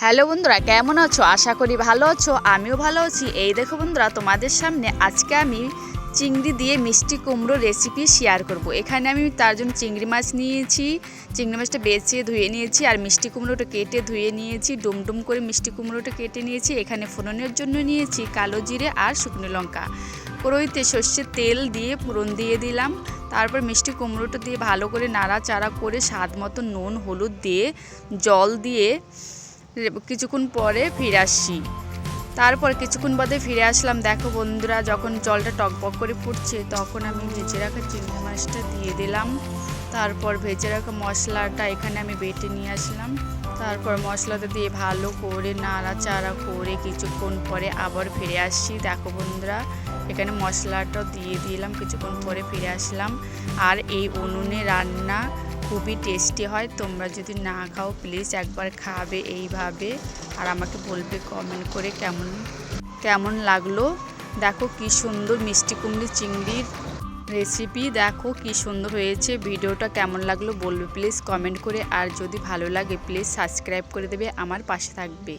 Hello বন্ধুরা, কেমন আছো? আশা করি ভালো আছো। আমিও ভালো আছি। এই দেখো বন্ধুরা, তোমাদের সামনে আজকে আমি চিংড়ি দিয়ে মিষ্টি কুমড়ো রেসিপি শেয়ার করব। এখানে আমি তার জন্য চিংড়ি মাছ নিয়েছি। চিংড়ি মাছটা বেছে ধুয়ে নিয়েছি আর মিষ্টি কুমড়োটা কেটে ধুয়ে নিয়েছি। ডুমডুম করে মিষ্টি কুমড়োটা কেটে নিয়েছি। এখানে ফোড়নের জন্য নিয়েছি কালো জিরে আর শুকনো লঙ্কা। কড়াইতে সর্ষের তেল দিয়ে ফোড়ন দিয়ে দিলাম। তারপর মিষ্টি কুমড়োটা দিয়ে ভালো করে নাড়াচাড়া করে স্বাদ মতো নুন হলুদ দিয়ে জল দিয়ে কিছুক্ষণ পরে ফিরে আসছি। তারপর কিছুক্ষণ বাদে ফিরে আসলাম। দেখো বন্ধুরা, যখন জলটা টকবক করে ফুটছে তখন আমি ভেজে রাখা চিংড়ি মাছটা দিয়ে দিলাম। তারপর ভেজে রাখা মশলাটা এখানে আমি বেটে নিয়ে আসলাম। তারপর মশলাটা দিয়ে ভালো করে নাড়াচাড়া করে কিছুক্ষণ পরে আবার ফিরে আসছি। দেখো বন্ধুরা, এখানে মশলাটা দিয়ে দিলাম, কিছুক্ষণ পরে ফিরে আসলাম। আর এই উনুনে রান্না খুবই টেস্টি হয়। তোমরা যদি না খাও প্লিজ একবার খাবে এইভাবে, আর আমাকে বলবে কমেন্ট করে কেমন লাগলো। দেখো কি সুন্দর মিষ্টি কুমড়ো চিংড়ির রেসিপি, দেখো কি সুন্দর হয়েছে। ভিডিওটা কেমন লাগলো বলবে প্লিজ কমেন্ট করে, আর যদি ভালো লাগে প্লিজ সাবস্ক্রাইব করে দেবে, আমার পাশে থাকবে।